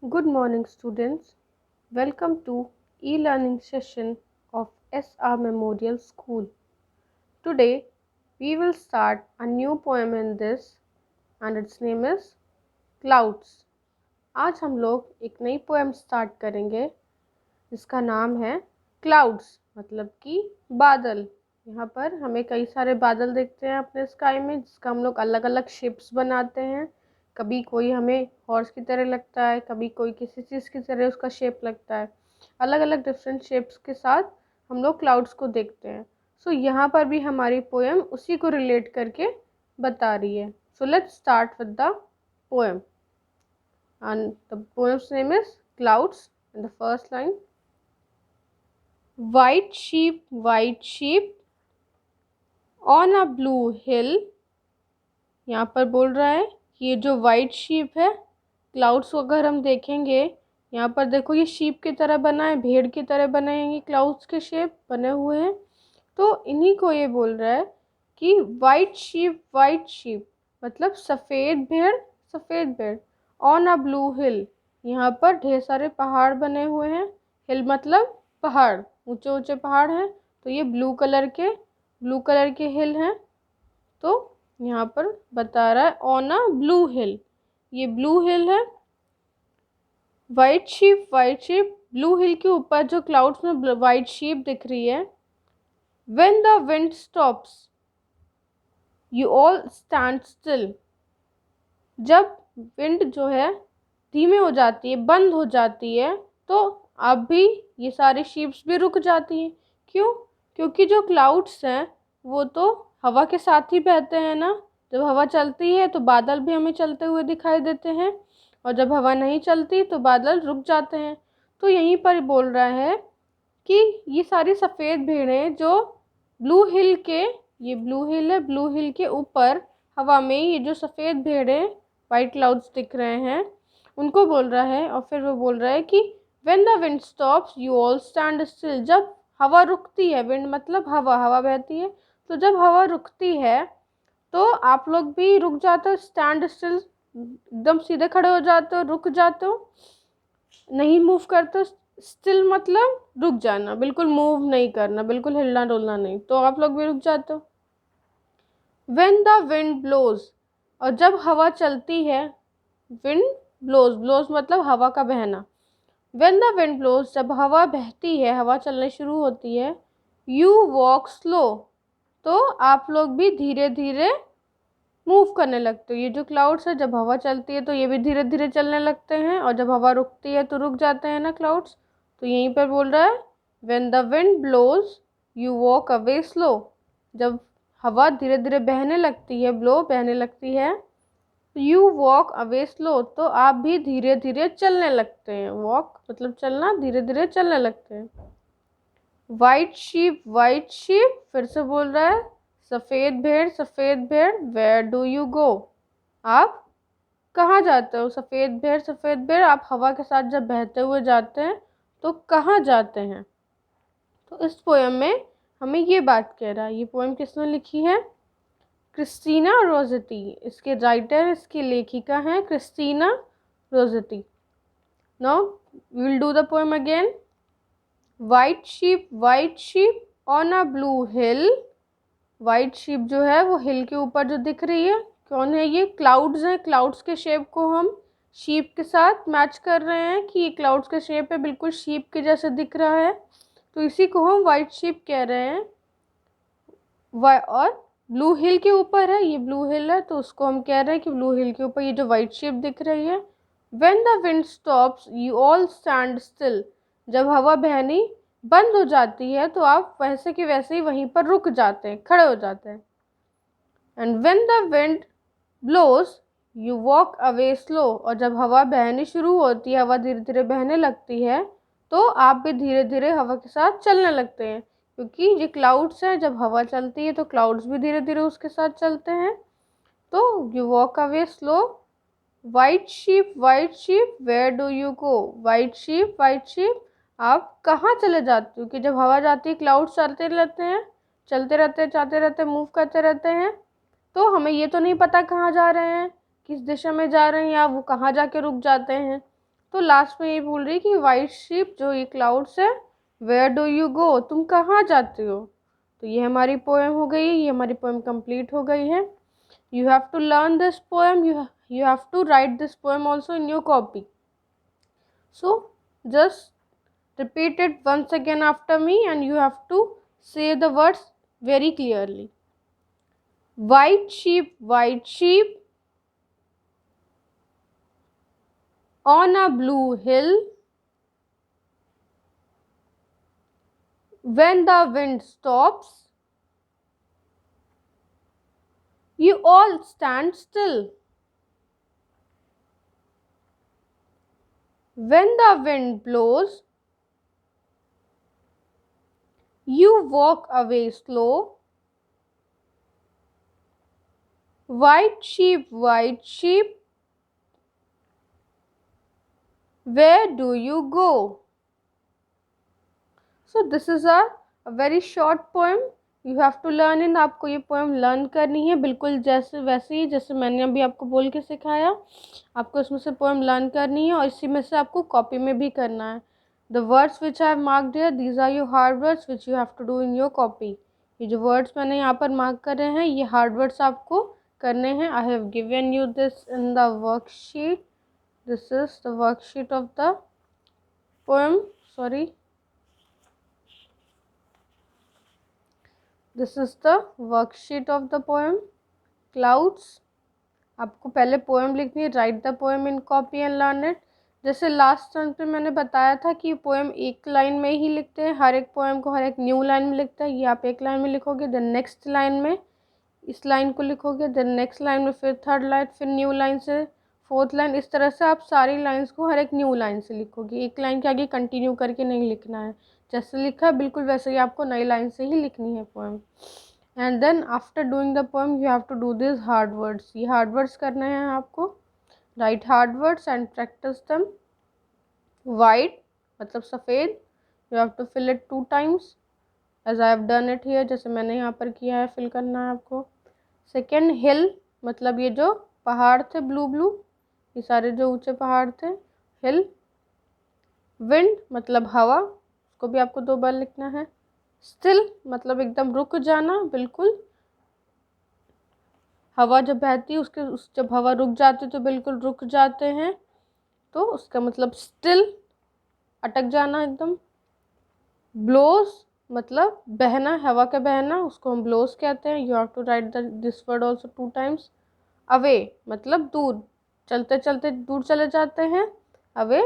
Good morning, students. Welcome to e-learning session of SR Memorial School. Today, we will start a new poem in this, and its name is Clouds. आज हम लोग एक नई poem start करेंगे जिसका नाम है क्लाउड्स, मतलब कि बादल। यहाँ पर हमें कई सारे बादल देखते हैं अपने स्काई में, जिसका हम लोग अलग अलग शेप्स बनाते हैं। कभी कोई हमें हॉर्स की तरह लगता है, कभी कोई किसी चीज़ की तरह उसका शेप लगता है। अलग अलग डिफरेंट शेप्स के साथ हम लोग क्लाउड्स को देखते हैं। सो यहाँ पर भी हमारी पोएम उसी को रिलेट करके बता रही है। So let's start with the poem, and the poem's name is Clouds. In the first line, white sheep on a blue hill. यहाँ पर बोल रहा है कि ये जो वाइट शीप है, क्लाउड्स को अगर हम देखेंगे, यहाँ पर देखो ये शीप की तरह बना है, भेड़ की तरह बने हैं, ये क्लाउड्स के शेप बने हुए हैं। तो इन्हीं को ये बोल रहा है कि वाइट शीप मतलब सफ़ेद भेड़ ऑन अ ब्लू हिल। यहाँ पर ढेर सारे पहाड़ बने हुए हैं। हिल मतलब पहाड़, ऊंचे ऊंचे पहाड़ हैं। तो ये ब्लू कलर के हिल हैं। तो यहाँ पर बता रहा है ऑन अ ब्लू हिल, ये ब्लू हिल है। वाइट शीप ब्लू हिल के ऊपर जो क्लाउड्स में वाइट शीप दिख रही है। When the wind stops, you all stand still. जब विंड जो है धीमे हो जाती है, बंद हो जाती है, तो अब भी ये सारी शीप्स भी रुक जाती हैं। क्यों? क्योंकि जो क्लाउड्स हैं वो तो हवा के साथ ही बहते हैं ना। जब हवा चलती है तो बादल भी हमें चलते हुए दिखाई देते हैं, और जब हवा नहीं चलती तो बादल रुक जाते हैं। तो यहीं पर बोल रहा है कि ये सारी सफ़ेद भेड़ें जो ब्लू हिल के, ये ब्लू हिल है, ब्लू हिल के ऊपर हवा में ये जो सफ़ेद भेड़ें वाइट क्लाउड्स दिख रहे हैं, उनको बोल रहा है। और फिर वो बोल रहा है कि when the wind stops you all stand still. जब हवा रुकती है, विंड मतलब हवा बहती है, तो जब हवा रुकती है तो आप लोग भी रुक जाते हो। स्टैंड स्टिल एकदम सीधे खड़े हो जाते हो, रुक जाते हो, नहीं मूव करते। स्टिल मतलब रुक जाना, बिल्कुल मूव नहीं करना, बिल्कुल हिलना डुलना नहीं, तो आप लोग भी रुक जाते हो। When the wind blows, और जब हवा चलती है, विंड ब्लोज मतलब हवा का बहना। When the wind blows, जब हवा बहती है, हवा चलनी शुरू होती है। You walk slow, तो आप लोग भी धीरे धीरे मूव करने लगते हो। ये जो क्लाउड्स है, जब हवा चलती है तो ये भी धीरे धीरे चलने लगते हैं, और जब हवा रुकती है तो रुक जाते हैं ना क्लाउड्स। तो यहीं पर बोल रहा है when the wind blows you walk away slow. जब हवा धीरे धीरे बहने लगती है, बहने लगती है, यू वॉक अवे स्लो, तो आप भी धीरे धीरे चलने लगते हैं। वॉक मतलब चलना, धीरे धीरे चलने लगते हैं। वाइट शीप फिर से बोल रहा है सफ़ेद भेड़ वेयर डू यू गो। आप कहाँ जाते हो? सफ़ेद भेड़ आप हवा के साथ जब बहते हुए जाते हैं तो कहाँ जाते हैं? तो इस पोएम में हमें ये बात कह रहा है। ये पोएम किसने लिखी है? Christina Rossetti. इसके राइटर, इसकी लेखिका हैं Christina Rossetti. Now we will do the poem again. White sheep on a blue hill. White sheep जो है वो हिल के ऊपर जो दिख रही है, कौन है ये? क्लाउड्स हैं। क्लाउड्स के शेप को हम शीप के साथ मैच कर रहे हैं कि ये क्लाउड्स का शेप है, बिल्कुल शीप के जैसे दिख रहा है, तो इसी को हम वाइट शीप कह रहे हैं। और ब्लू हिल के ऊपर है, ये ब्लू हिल है, तो उसको हम कह रहे हैं कि ब्लू हिल के ऊपर ये जो वाइट शेप दिख रही है। When the wind stops you all stand still. जब हवा बहनी बंद हो जाती है तो आप वैसे के वैसे ही वहीं पर रुक जाते हैं, खड़े हो जाते हैं। And when the wind blows you walk away slow. और जब हवा बहनी शुरू होती है, हवा धीरे धीरे बहने लगती है, तो आप भी धीरे धीरे हवा के साथ चलने लगते हैं। क्योंकि ये क्लाउड्स हैं, जब हवा चलती है तो क्लाउड्स भी धीरे धीरे उसके साथ चलते हैं। तो you walk away slow. White sheep where do you go. White sheep आप कहाँ चले जाते हो? कि जब हवा जाती है क्लाउड्स चलते रहते हैं, जाते रहते हैं, मूव करते रहते हैं, तो हमें ये तो नहीं पता कहाँ जा रहे हैं, किस दिशा में जा रहे हैं, या वो कहाँ जाके रुक जाते हैं। तो लास्ट में ये बोल रही है कि वाइट शिप जो ये क्लाउड्स है, वेयर डू यू गो, तुम कहाँ जाते हो। तो ये हमारी पोएम हो गई, ये हमारी पोएम कंप्लीट हो गई है। You have to learn this poem, you have to write this poem also in your copy. So just repeat it once again after me and you have to say the words very clearly. White sheep on a blue hill, when the wind stops, you all stand still. When the wind blows, you walk away slow. White sheep, where do you go? So this is a very short poem. You have to learn it. आपको ये poem learn करनी है बिल्कुल जैसे वैसे ही जैसे मैंने अभी आपको बोल के सिखाया। आपको इसमें से poem learn करनी है और इसी में से आपको copy में भी करना है। The words which I have marked here, these are your hard words which you have to do in your copy. ये जो words मैंने यहाँ पर mark कर रहे हैं ये hard words आपको करने हैं। I have given you this in the worksheet. This is the worksheet of the poem. Sorry. This is the worksheet of the poem Clouds. आपको पहले पोएम लिखनी है, right the poem in copy and learn it. जैसे last time पे मैंने बताया था कि पोएम एक लाइन में ही लिखते हैं, हर एक पोएम को हर एक न्यू लाइन में लिखते हैं। ये आप एक लाइन में लिखोगे, देन नेक्स्ट लाइन में इस लाइन को लिखोगे, देन नेक्स्ट लाइन में फिर थर्ड लाइन, फिर न्यू लाइन से फोर्थ लाइन, इस तरह से आप सारी लाइन्स को हर एक न्यू लाइन से लिखोगे। एक लाइन के आगे कंटिन्यू करके नहीं लिखना है, जैसे लिखा है बिल्कुल वैसे ही आपको नई लाइन से ही लिखनी है poem. And then after doing the poem you have to do this hard words. ये हार्ड वर्ड्स करने हैं आपको। Write hard words and practice them. White मतलब सफ़ेद, you have to fill it 2 times as I have done it here, जैसे मैंने यहाँ पर किया है, फिल करना है आपको। सेकेंड हिल मतलब ये जो पहाड़ थे ब्लू ब्लू, ये सारे जो ऊंचे पहाड़ थे, हिल। विंड मतलब हवा, उसको भी आपको 2 बार लिखना है। स्टिल मतलब एकदम रुक जाना, बिल्कुल हवा जब बहती है जब हवा रुक जाती है तो बिल्कुल रुक जाते हैं, तो उसका मतलब स्टिल, अटक जाना एकदम। ब्लोज मतलब बहना, हवा का बहना, उसको हम ब्लोज कहते हैं। You have to write this word also 2 times। Away मतलब दूर, चलते चलते दूर चले जाते हैं, अवे